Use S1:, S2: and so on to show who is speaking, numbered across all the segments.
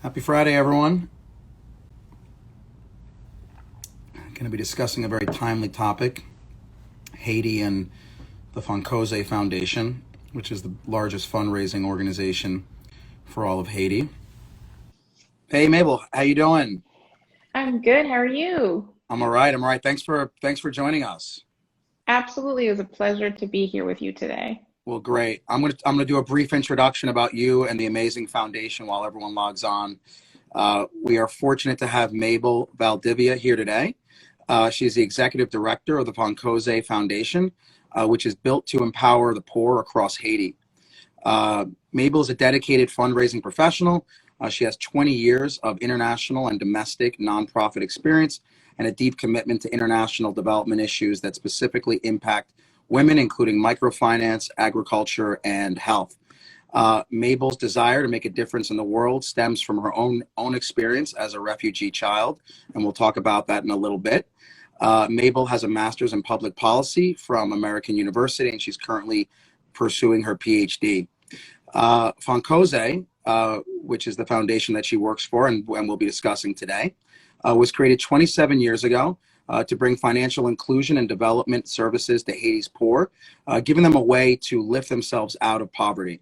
S1: Happy Friday, everyone. Going to be discussing a very timely topic, Haiti and the Fonkoze Foundation, which is the largest fundraising organization for all of Haiti. Hey, Mabel, how you doing?
S2: I'm good. How are you?
S1: I'm all right. I'm all right. Thanks for joining us.
S2: Absolutely. It was a pleasure to be here with you today.
S1: Well, great. I'm gonna do a brief introduction about you and the amazing foundation while everyone logs on. We are fortunate to have Mabel Valdivia here today. She's the executive director of the Fonkoze Foundation, which is built to empower the poor across Haiti. Mabel is a dedicated fundraising professional. She has 20 years of international and domestic nonprofit experience and a deep commitment to international development issues that specifically impact women, including microfinance, agriculture, and health. Mabel's desire to make a difference in the world stems from her own experience as a refugee child, and we'll talk about that in a little bit. Mabel has a master's in public policy from American University, and she's currently pursuing her PhD. Fonkoze, which is the foundation that she works for and we'll be discussing today, was created 27 years ago to bring financial inclusion and development services to Haiti's poor, giving them a way to lift themselves out of poverty.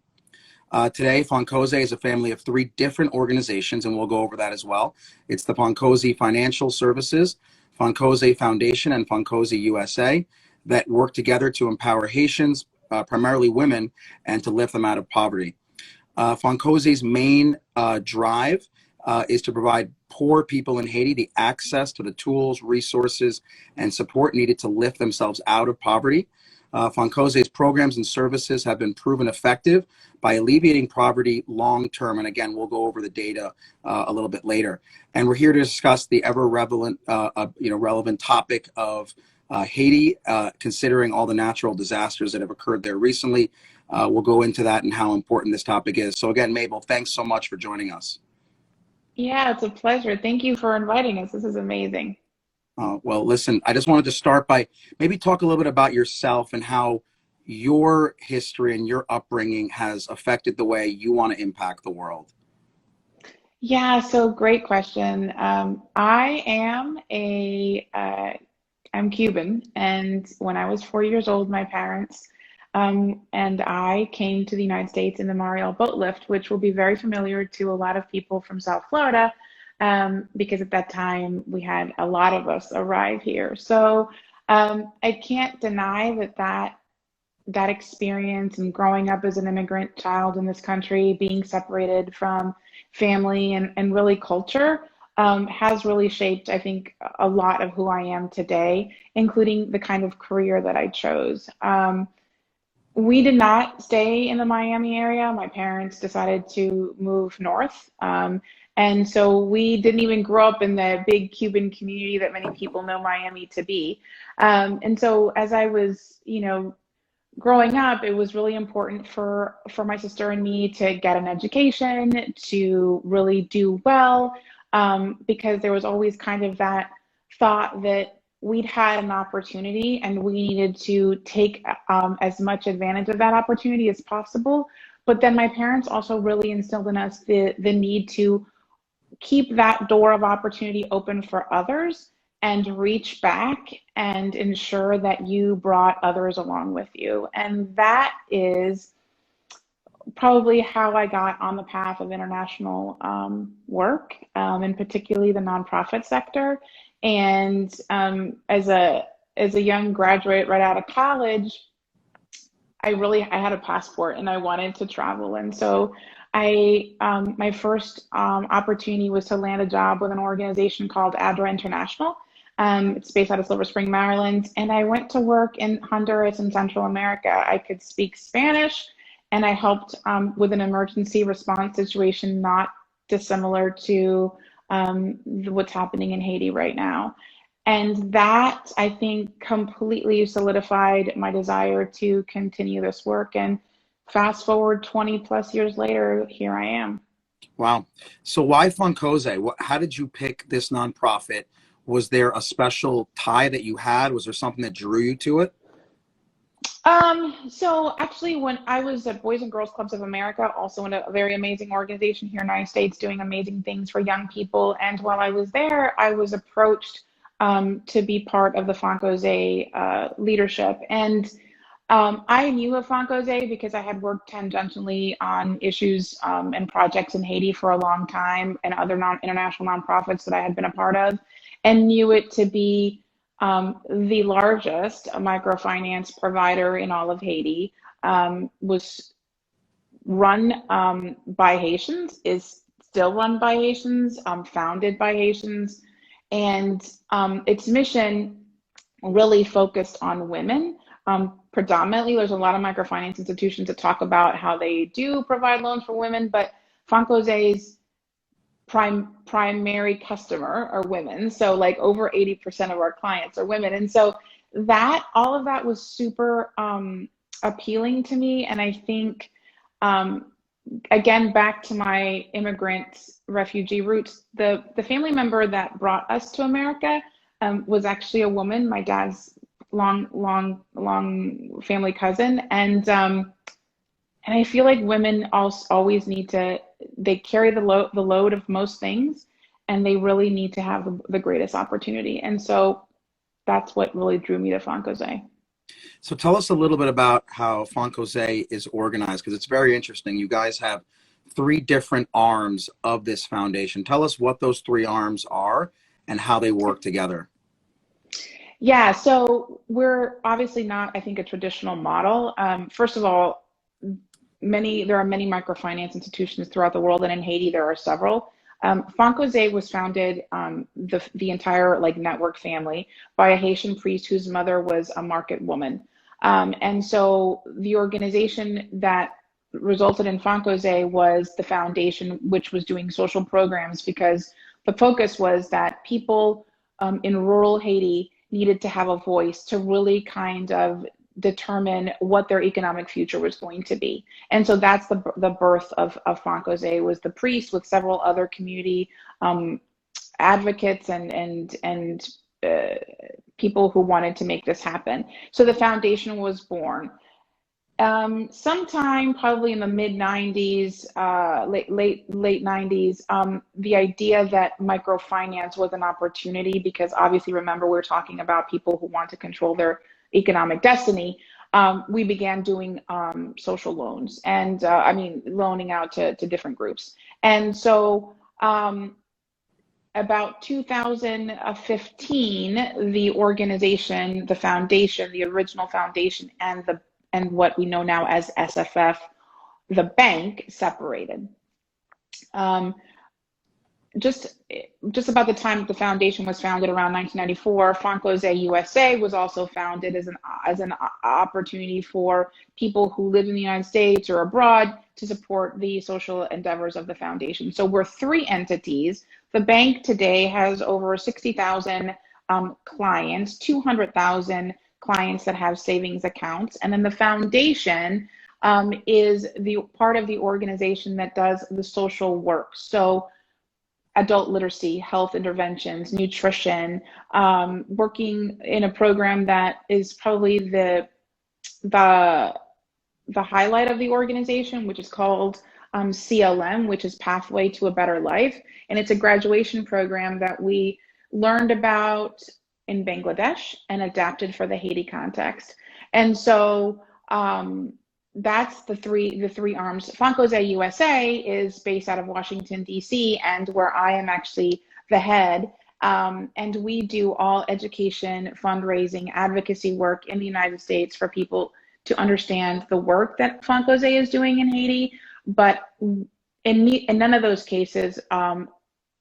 S1: Today, Fonkoze is a family of three different organizations, and we'll go over that as well. It's the Fonkoze Financial Services, Fonkoze Foundation, and Fonkoze USA that work together to empower Haitians, primarily women, and to lift them out of poverty. Fonkoze's main drive is to provide poor people in Haiti the access to the tools, resources, and support needed to lift themselves out of poverty. Fonkoze's programs and services have been proven effective by alleviating poverty long term. And again, we'll go over the data a little bit later. And we're here to discuss the ever relevant topic of Haiti, considering all the natural disasters that have occurred there recently. We'll go into that and how important this topic is. So again, Mabel, thanks so much for joining us.
S2: Yeah, it's a pleasure. Thank you for inviting us. This is amazing.
S1: Well, listen, I just wanted to start by maybe talk a little bit about yourself and how your history and your upbringing has affected the way you want to impact the world.
S2: Yeah, so great question. I am I'm Cuban, and when I was 4 years old, my parents and I came to the United States in the Mariel boat lift, which will be very familiar to a lot of people from South Florida, because at that time we had a lot of us arrive here. So I can't deny that experience and growing up as an immigrant child in this country, being separated from family and really culture, has really shaped, I think, a lot of who I am today, including the kind of career that I chose. We did not stay in the Miami area. My parents decided to move north. And so we didn't even grow up in the big Cuban community that many people know Miami to be. And so as I was, growing up, it was really important for my sister and me to get an education, to really do well, because there was always kind of that thought that we'd had an opportunity and we needed to take as much advantage of that opportunity as possible. But then my parents also really instilled in us the need to keep that door of opportunity open for others and reach back and ensure that you brought others along with you. And that is probably how I got on the path of international work, and particularly the nonprofit sector. And as a young graduate right out of college, I had a passport and I wanted to travel, and so I my first opportunity was to land a job with an organization called ADRA International. It's based out of Silver Spring, Maryland, and I went to work in Honduras and Central America. I could speak Spanish, and I helped with an emergency response situation not dissimilar to what's happening in Haiti right now. And that, I think, completely solidified my desire to continue this work. And fast forward 20 plus years later, here I am.
S1: Wow. So why Fonkoze? How did you pick this nonprofit? Was there a special tie that you had? Was there something that drew you to it?
S2: So actually, when I was at Boys and Girls Clubs of America, also in a very amazing organization here in the United States, doing amazing things for young people. And while I was there, I was approached to be part of the Fonkoze leadership. And I knew of Fonkoze because I had worked tangentially on issues and projects in Haiti for a long time and other international nonprofits that I had been a part of, and knew it to be the largest microfinance provider in all of Haiti. Was run by Haitians, is still run by Haitians, founded by Haitians, and its mission really focused on women. Predominantly, there's a lot of microfinance institutions that talk about how they do provide loans for women, but Fonkoze's primary customer are women. So like over 80% of our clients are women. And so that all of that was super appealing to me. And I think again, back to my immigrant refugee roots, the family member that brought us to America was actually a woman, my dad's long family cousin. And I feel like women also always need to, they carry the load of most things, and they really need to have the greatest opportunity. And so that's what really drew me to Fonkoze.
S1: So tell us a little bit about how Fonkoze is organized, because it's very interesting. You guys have three different arms of this foundation. Tell us what those three arms are and how they work together.
S2: Yeah, so we're obviously not, I think, a traditional model. First of all, there are many microfinance institutions throughout the world, and in Haiti there are several. Fonkoze was founded, the entire like network family, by a Haitian priest whose mother was a market woman. And so the organization that resulted in Fonkoze was the foundation, which was doing social programs, because the focus was that people in rural Haiti needed to have a voice to really kind of determine what their economic future was going to be. And so that's the birth of Fonkoze, was the priest with several other community advocates and people who wanted to make this happen. So the foundation was born. Sometime probably in the mid 90s, late 90s, the idea that microfinance was an opportunity, because obviously, remember, we're talking about people who want to control their economic destiny. We began doing social loans, and loaning out to different groups. And so about 2015, the organization, the foundation, the original foundation, and what we know now as SFF, the bank, separated. Just about the time the foundation was founded, around 1994, Fonkoze USA was also founded as an opportunity for people who live in the United States or abroad to support the social endeavors of the foundation. So we're three entities. The bank today has over 60,000 clients, 200,000 clients that have savings accounts, and then the foundation is the part of the organization that does the social work. So adult literacy, health interventions, nutrition, working in a program that is probably the highlight of the organization, which is called CLM, which is Pathway to a Better Life. And it's a graduation program that we learned about in Bangladesh and adapted for the Haiti context. And so that's the three arms. Fonkoze USA is based out of Washington, D.C., and where I am actually the head. And we do all education, fundraising, advocacy work in the United States for people to understand the work that Fonkoze is doing in Haiti. But in none of those cases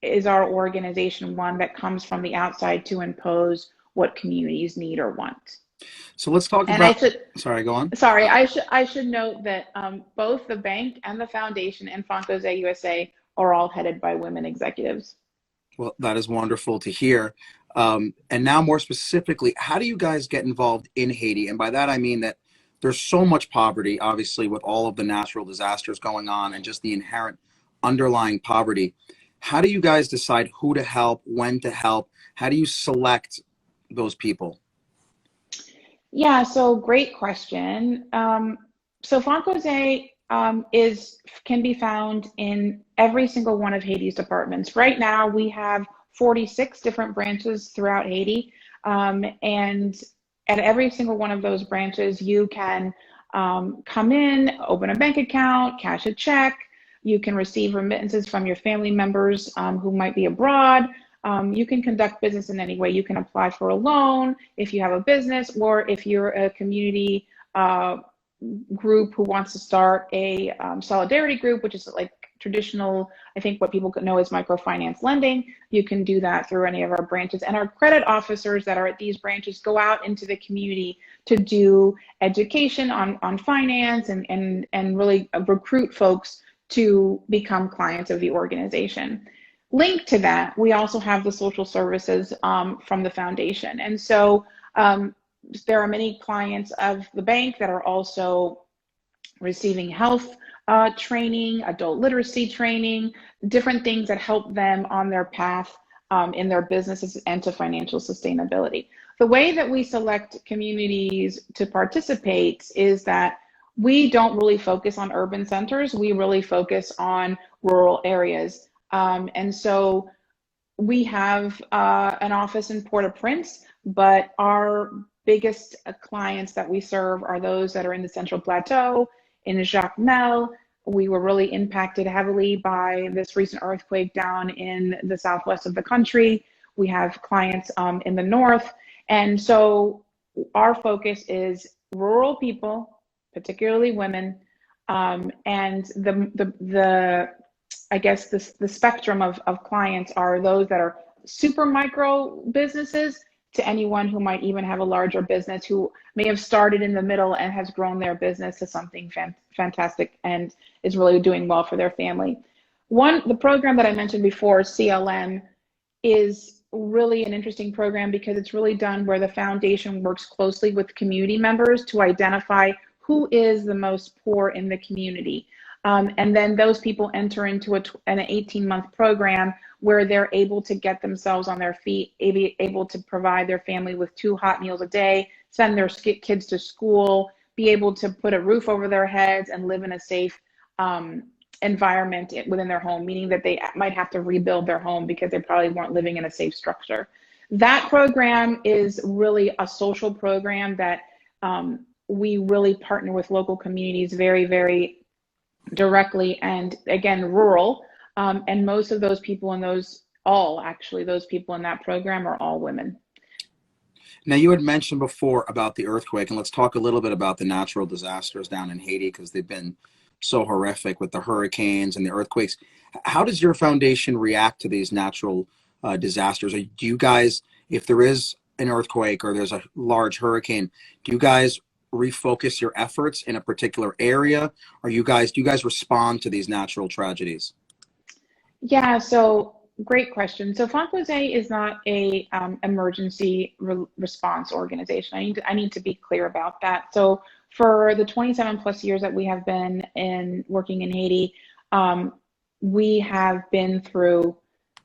S2: is our organization one that comes from the outside to impose what communities need or want.
S1: So let's talk about. Sorry, go on.
S2: Sorry, I should note that both the bank and the foundation and Fonkoze USA are all headed by women executives.
S1: Well, that is wonderful to hear. And now, more specifically, how do you guys get involved in Haiti? And by that, I mean that there's so much poverty, obviously, with all of the natural disasters going on and just the inherent underlying poverty. How do you guys decide who to help, when to help? How do you select those people?
S2: Yeah, so great question. So Fonkoze can be found in every single one of Haiti's departments. Right now, we have 46 different branches throughout Haiti, and at every single one of those branches, you can come in, open a bank account, cash a check. You can receive remittances from your family members who might be abroad. You can conduct business in any way. You can apply for a loan if you have a business, or if you're a community group who wants to start a solidarity group, which is like traditional, I think what people know as microfinance lending. You can do that through any of our branches. And our credit officers that are at these branches go out into the community to do education on finance and really recruit folks to become clients of the organization. Linked to that, we also have the social services from the foundation. And so there are many clients of the bank that are also receiving health training, adult literacy training, different things that help them on their path in their businesses and to financial sustainability. The way that we select communities to participate is that we don't really focus on urban centers. We really focus on rural areas. And so we have an office in Port-au-Prince, but our biggest clients that we serve are those that are in the Central Plateau, in Jacmel. We were really impacted heavily by this recent earthquake down in the southwest of the country. We have clients in the north. And so our focus is rural people, particularly women, and I guess the spectrum of clients are those that are super micro businesses to anyone who might even have a larger business, who may have started in the middle and has grown their business to something fantastic and is really doing well for their family. The program that I mentioned before, CLM, is really an interesting program because it's really done where the foundation works closely with community members to identify who is the most poor in the community. And then those people enter into an 18-month program where they're able to get themselves on their feet, able to provide their family with 2 hot meals a day, send their kids to school, be able to put a roof over their heads and live in a safe environment within their home, meaning that they might have to rebuild their home because they probably weren't living in a safe structure. That program is really a social program that we really partner with local communities very, very directly, and again, rural. And most of those people in those people in that program are all women.
S1: Now, you had mentioned before about the earthquake, and let's talk a little bit about the natural disasters down in Haiti, because they've been so horrific with the hurricanes and the earthquakes. How does your foundation react to these natural disasters? Do you guys, if there is an earthquake or there's a large hurricane, do you guys refocus your efforts in a particular area? Or do you guys respond to these natural tragedies?
S2: Yeah, so great question. So Fonkoze is not a emergency response organization. I need to be clear about that. So for the 27 plus years that we have been working in Haiti, we have been through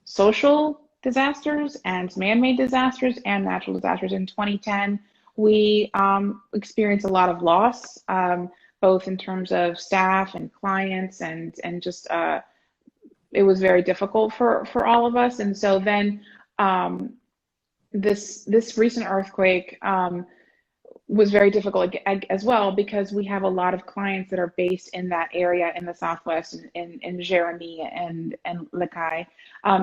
S2: social disasters and man-made disasters and natural disasters. In 2010, we experienced a lot of loss, both in terms of staff and clients, and just it was very difficult for all of us. And so then this recent earthquake was very difficult as well, because we have a lot of clients that are based in that area in the Southwest, in Jeremy and Lakai.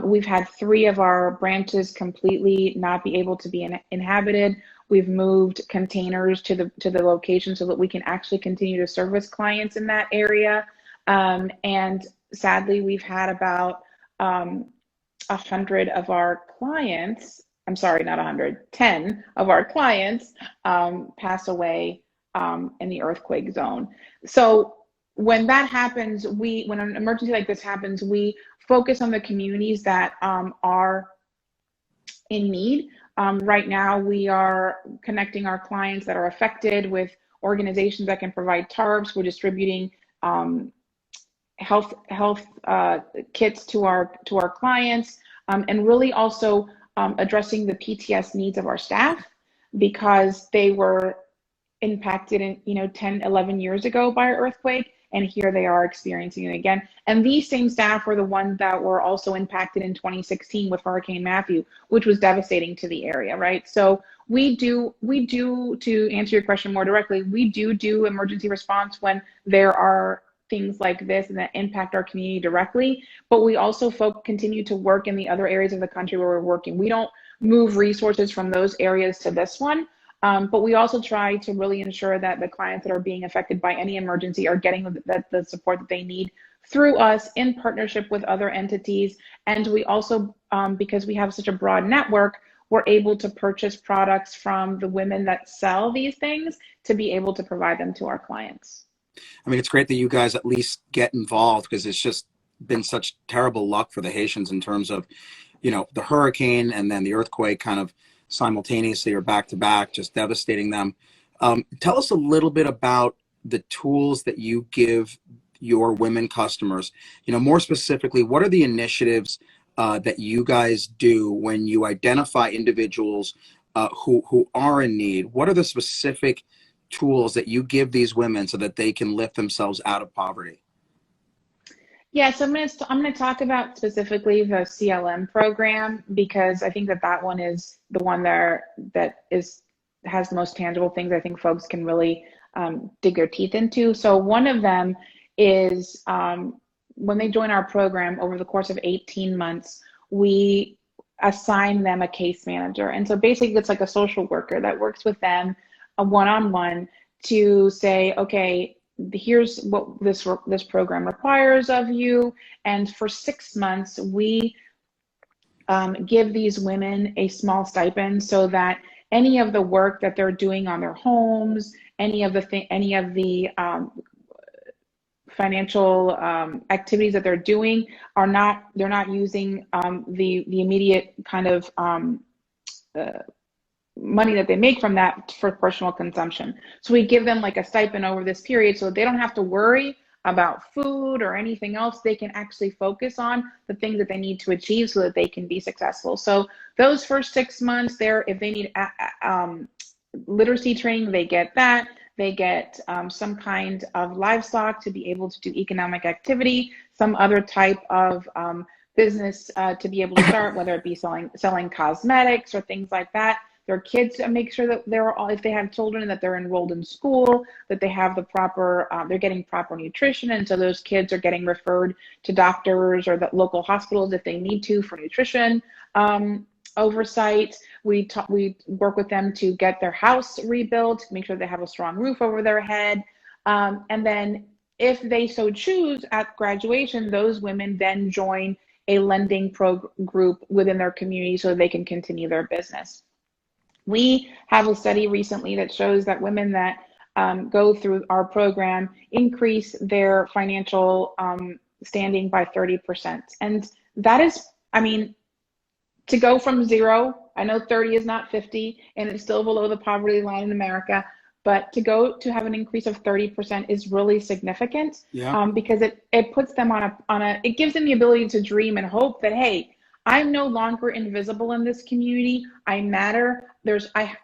S2: We've had 3 of our branches completely not be able to be inhabited. We've moved containers to the location so that we can actually continue to service clients in that area. And sadly, we've had about 100 of our clients, I'm sorry, not 100, 10 of our clients pass away in the earthquake zone. So when that happens, when an emergency like this happens, we focus on the communities that are in need. Right now, we are connecting our clients that are affected with organizations that can provide tarps. We're distributing health kits to our clients, and really also addressing the PTS needs of our staff, because they were impacted in, 10, 11 years ago by an earthquake, and here they are experiencing it again. And these same staff were the ones that were also impacted in 2016 with Hurricane Matthew, which was devastating to the area, right? So we do, to answer your question more directly, we do emergency response when there are things like this and that impact our community directly, but we also continue to work in the other areas of the country where we're working. We don't move resources from those areas to this one. But we also try to really ensure that the clients that are being affected by any emergency are getting the support that they need through us in partnership with other entities. And we also, because we have such a broad network, we're able to purchase products from the women that sell these things to be able to provide them to our clients.
S1: I mean, it's great that you guys at least get involved, because it's just been such terrible luck for the Haitians in terms of, the hurricane and then the earthquake kind of simultaneously or back to back, just devastating them. Tell us a little bit about the tools that you give your women customers. More specifically, what are the initiatives that you guys do when you identify individuals who are in need? What are the specific tools that you give these women so that they can lift themselves out of poverty?
S2: Yeah, so I'm gonna talk about specifically the CLM program, because I think that one is the one that has the most tangible things I think folks can really dig their teeth into. So one of them is when they join our program over the course of 18 months, we assign them a case manager. And so basically it's like a social worker that works with them a one-on-one to say, okay, here's what this program requires of you. And for 6 months, we give these women a small stipend so that any of the work that they're doing on their homes, any of the financial activities that they're doing they're not using the immediate kind of money that they make from that for personal consumption. So we give them like a stipend over this period so they don't have to worry about food or anything else. They can actually focus on the things that they need to achieve so that they can be successful. So those first 6 months there, if they need literacy training, they get that. They get some kind of livestock to be able to do economic activity, some other type of business to be able to start, whether it be selling cosmetics or things like that. Their kids, make sure that if they have children, that they're enrolled in school, that they have the proper, they're getting proper nutrition, and so those kids are getting referred to doctors or the local hospitals if they need to for nutrition oversight. We work with them to get their house rebuilt, make sure they have a strong roof over their head, and then if they so choose at graduation, those women then join a lending group within their community so they can continue their business. We have a study recently that shows that women that go through our program increase their financial standing by 30%. And that is, I mean, to go from zero, I know 30 is not 50 and it's still below the poverty line in America, but to have an increase of 30% is really significant. Yeah. Because it puts them it gives them the ability to dream and hope that, hey, I'm no longer invisible in this community. I matter.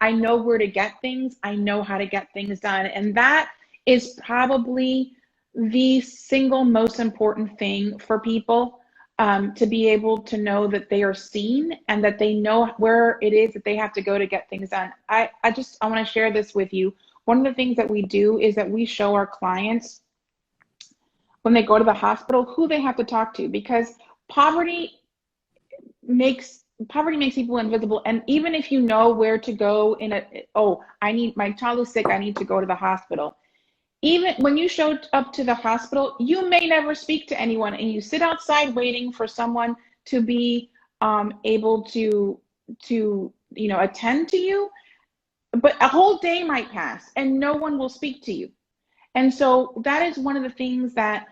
S2: I know where to get things. I know how to get things done. And that is probably the single most important thing for people, to be able to know that they are seen and that they know where it is that they have to go to get things done. I want to share this with you. One of the things that we do is that we show our clients when they go to the hospital who they have to talk to, because poverty makes people invisible. And even if you know where to go my child is sick, I need to go to the hospital. Even when you show up to the hospital, you may never speak to anyone and you sit outside waiting for someone to be able to attend to you. But a whole day might pass and no one will speak to you. And so that is one of the things that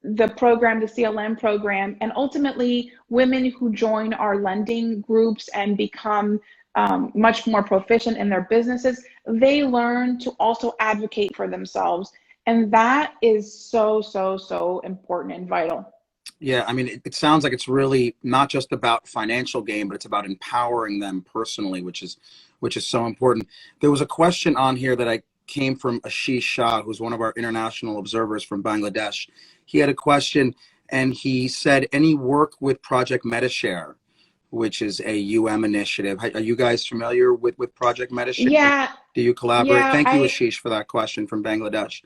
S2: the CLM program, and ultimately women who join our lending groups and become much more proficient in their businesses, they learn to also advocate for themselves. And that is so, so, so important and vital.
S1: Yeah, I mean, it sounds like it's really not just about financial gain, but it's about empowering them personally, which is so important. There was a question on here that came from Ashish Shah, who's one of our international observers from Bangladesh. He had a question, and he said, any work with Project MetaShare, which is a initiative. Are you guys familiar with Project MetaShare?
S2: Yeah,
S1: Do you collaborate?
S2: yeah,
S1: Thank you, Ashish, for that question from Bangladesh.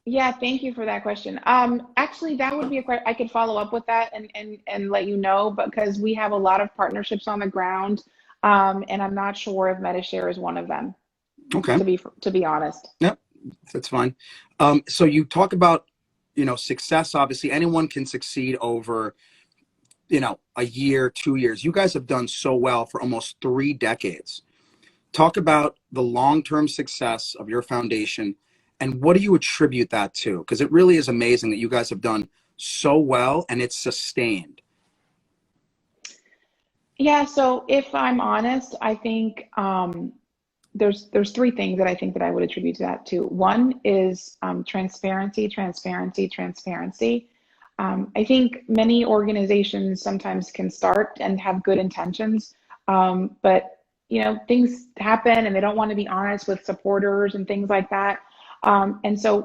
S2: yeah, thank you for that question. Actually, that would be a question I could follow up with that and let you know, because we have a lot of partnerships on the ground, and I'm not sure if MetaShare is one of them,
S1: Okay.
S2: to be honest.
S1: Yep, that's fine. So you talk about, success. Obviously, anyone can succeed over, a year, 2 years. You guys have done so well for almost 3 decades. Talk about the long-term success of your foundation, and what do you attribute that to? Because it really is amazing that you guys have done so well and it's sustained.
S2: Yeah, so if I'm honest, I think there's three things that I think that I would attribute to that to. One is transparency, transparency, transparency. I think many organizations sometimes can start and have good intentions, but things happen and they don't want to be honest with supporters and things like that. And so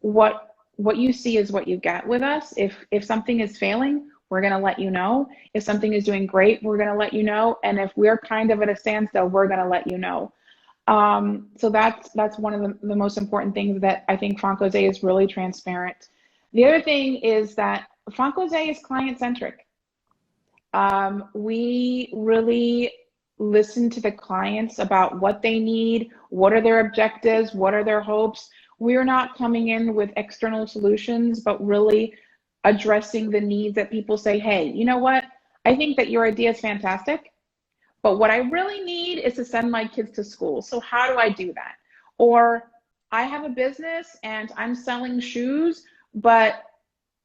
S2: what you see is what you get with us. If something is failing, we're going to let you know. If something is doing great, we're going to let you know. And if we're kind of at a standstill, we're going to let you know. So that's one of the most important things, that I think Fonkoze is really transparent. The other thing is that Fonkoze is client-centric. We really listen to the clients about what they need, what are their objectives, what are their hopes. We're not coming in with external solutions, but really addressing the needs that people say, hey, you know what? I think that your idea is fantastic, but what I really need is to send my kids to school. So how do I do that? Or I have a business and I'm selling shoes, but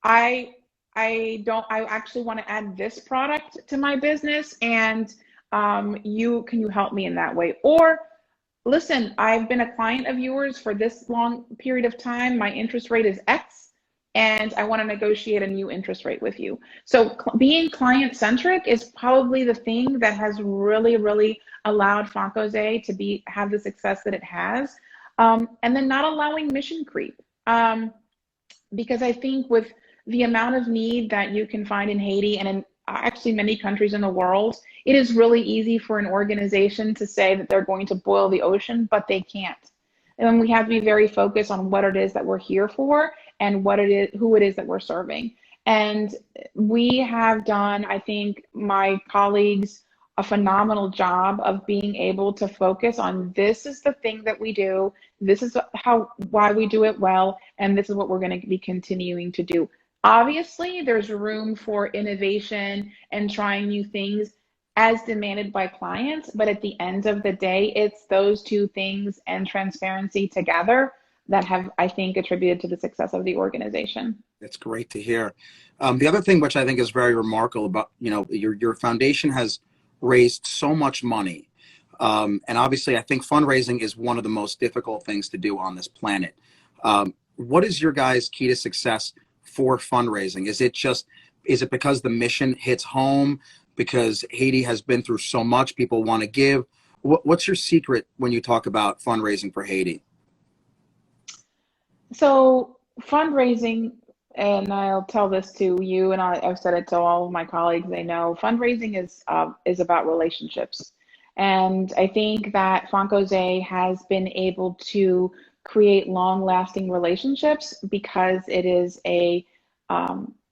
S2: I actually want to add this product to my business, and can you help me in that way? Or listen, I've been a client of yours for this long period of time. My interest rate is X, and I want to negotiate a new interest rate with you. So being client-centric is probably the thing that has really, really allowed Fonkoze to have the success that it has. And then not allowing mission creep. Because I think with the amount of need that you can find in Haiti and in actually many countries in the world, it is really easy for an organization to say that they're going to boil the ocean, but they can't. And we have to be very focused on what it is that we're here for and who it is that we're serving. And we have done, I think, my colleagues, a phenomenal job of being able to focus on, this is the thing that we do, this is why we do it well, and this is what we're going to be continuing to do. Obviously, there's room for innovation and trying new things as demanded by clients, but at the end of the day, it's those two things and transparency together that have, I think, attributed to the success of the organization.
S1: It's great to hear. The other thing which I think is very remarkable about, your foundation has raised so much money. And obviously, I think fundraising is one of the most difficult things to do on this planet. What is your guys' key to success for fundraising? Is it because the mission hits home, because Haiti has been through so much, people want to give? What's your secret when you talk about fundraising for Haiti?
S2: So fundraising, and I'll tell this to you, and I've said it to all of my colleagues, they know, fundraising is about relationships. And I think that Fonkoze has been able to create long-lasting relationships because it is a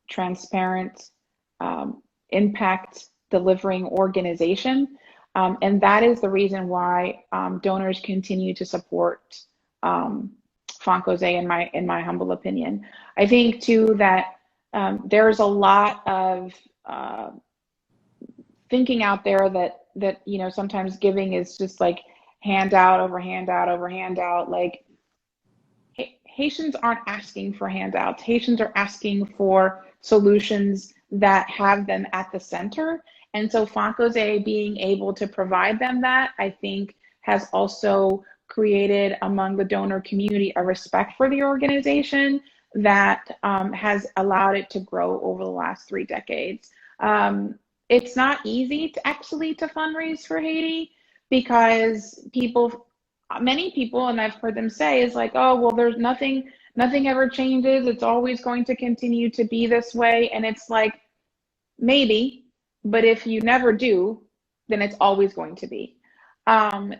S2: transparent, impact delivering organization. And that is the reason why donors continue to support Fonkoze, in my humble opinion. I think too that there's a lot of thinking out there that sometimes giving is just like handout over handout over handout. Like, Haitians aren't asking for handouts. Haitians are asking for solutions that have them at the center. And so Fonkoze being able to provide them that, I think, has also created among the donor community a respect for the organization that has allowed it to grow over the last 3 decades. It's not easy to fundraise for Haiti because people many people, and I've heard them say, is like, oh, well, there's nothing ever changes. It's always going to continue to be this way. And it's like, maybe, but if you never do, then it's always going to be.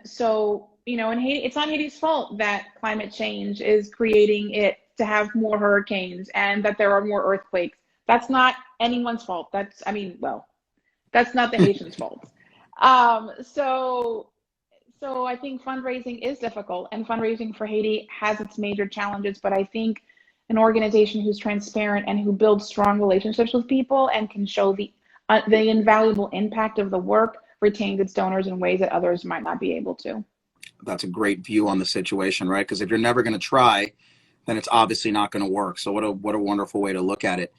S2: So, in Haiti, it's not Haiti's fault that climate change is creating it to have more hurricanes and that there are more earthquakes. That's not anyone's fault. That's not the Haitians' fault. So I think fundraising is difficult, and fundraising for Haiti has its major challenges. But I think an organization who's transparent and who builds strong relationships with people and can show the invaluable impact of the work retains its donors in ways that others might not be able to.
S1: That's a great view on the situation, right? Because if you're never going to try, then it's obviously not going to work. So what a wonderful way to look at it.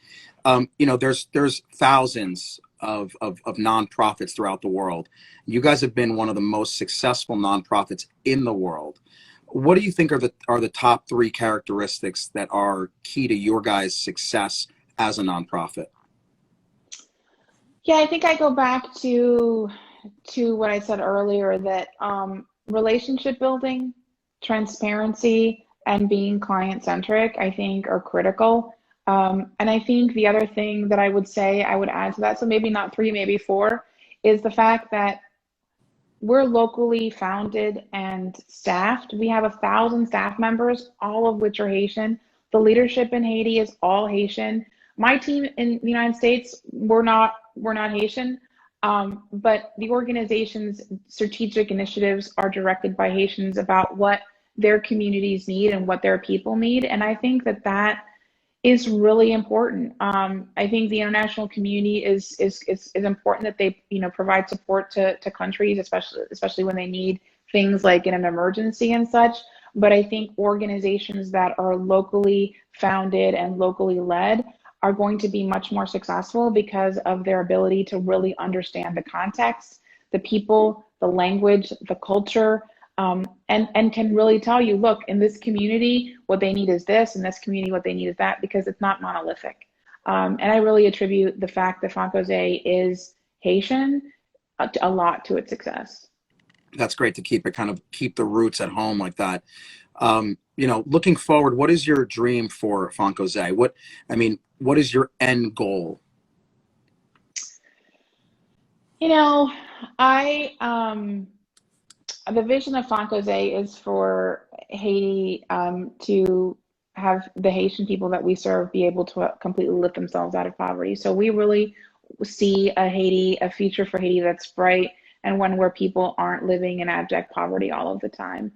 S1: There's thousands of nonprofits throughout the world. You guys have been one of the most successful nonprofits in the world. What do you think are the top 3 characteristics that are key to your guys' success as a nonprofit?
S2: Yeah, I think I go back to what I said earlier, that relationship building, transparency, and being client centric, I think, are critical. And I think the other thing that I would say I would add to that, so maybe not 3, maybe 4, is the fact that we're locally founded and staffed. We have 1,000 staff members, all of which are Haitian. The leadership in Haiti is all Haitian. My team in the United States, we're not Haitian, but the organization's strategic initiatives are directed by Haitians about what their communities need and what their people need. And I think that is really important. I think the international community is important, that they provide support to countries, especially when they need things like in an emergency and such. But I think organizations that are locally founded and locally led are going to be much more successful because of their ability to really understand the context, the people, the language, the culture, and can really tell you, look, in this community, what they need is this, in this community, what they need is that, because it's not monolithic. And I really attribute the fact that Fonkoze is Haitian a lot to its success.
S1: That's great to keep the roots at home like that. Looking forward, what is your dream for Fonkoze? What is your end goal?
S2: The vision of Fonkoze is for Haiti to have the Haitian people that we serve be able to completely lift themselves out of poverty. So we really see a future for Haiti that's bright, and one where people aren't living in abject poverty all of the time.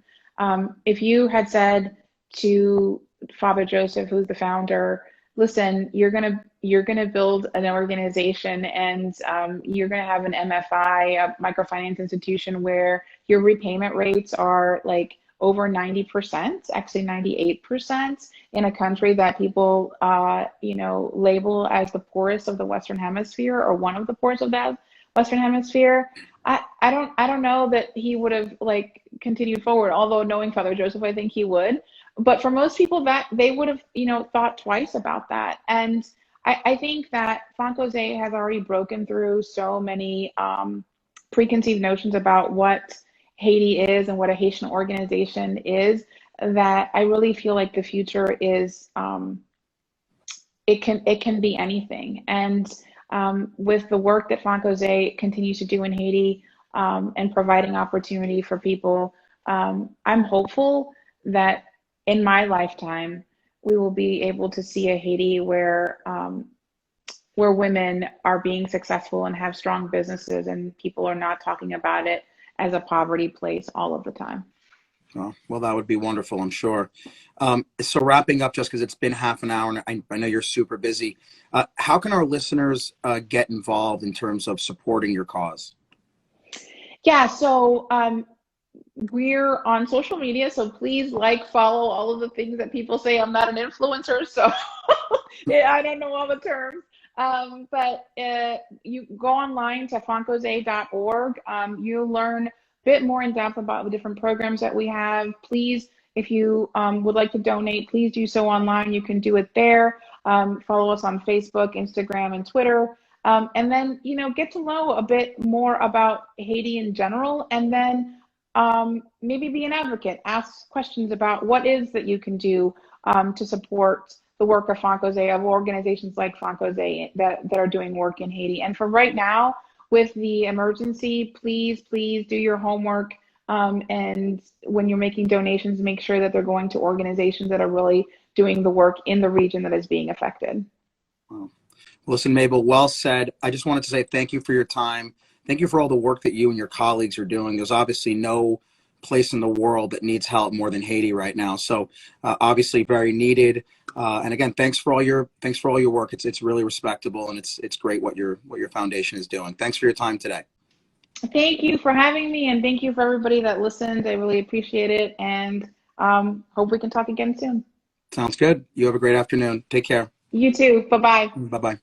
S2: If you had said to Father Joseph, who's the founder, listen, you're gonna build an organization, and you're gonna have an MFI, a microfinance institution, where your repayment rates are like over 90%, actually 98%, in a country that people label as the poorest of the Western Hemisphere, or one of the poorest of the Western Hemisphere. I don't know that he would have continued forward, although knowing Father Joseph, I think he would. But for most people, that they would have thought twice about that. And I think that Fonkoze has already broken through so many preconceived notions about what Haiti is and what a Haitian organization is, that I really feel like the future is it can be anything. And with the work that Fonkoze continues to do in Haiti, and providing opportunity for people, I'm hopeful that in my lifetime we will be able to see a Haiti where women are being successful and have strong businesses, and people are not talking about it as a poverty place all of the time.
S1: Oh, well, that would be wonderful, I'm sure. So wrapping up, just because it's been half an hour, and I know you're super busy, how can our listeners get involved in terms of supporting your cause?
S2: Yeah, so we're on social media, so please follow all of the things that people say. I'm not an influencer, so yeah, I don't know all the terms. But you go online to fonkoze.org. You'll learn a bit more in depth about the different programs that we have. Please, if you would like to donate, please do so online. You can do it there. Follow us on Facebook, Instagram, and Twitter. And then, get to know a bit more about Haiti in general. And then maybe be an advocate, ask questions about what is that you can do to support the work of Fonkoze, of organizations like Fonkoze that are doing work in Haiti. And for right now, with the emergency, please, please do your homework. And when you're making donations, make sure that they're going to organizations that are really doing the work in the region that is being affected.
S1: Wow. Listen, Mabel, well said. I just wanted to say thank you for your time. Thank you for all the work that you and your colleagues are doing. There's obviously no place in the world that needs help more than Haiti right now. So obviously very needed. And again, thanks for all your work. It's really respectable, and it's great what your foundation is doing. Thanks for your time today.
S2: Thank you for having me, and thank you for everybody that listened. I really appreciate it, and hope we can talk again soon.
S1: Sounds good. You have a great afternoon. Take care.
S2: You too. Bye-bye.
S1: Bye-bye.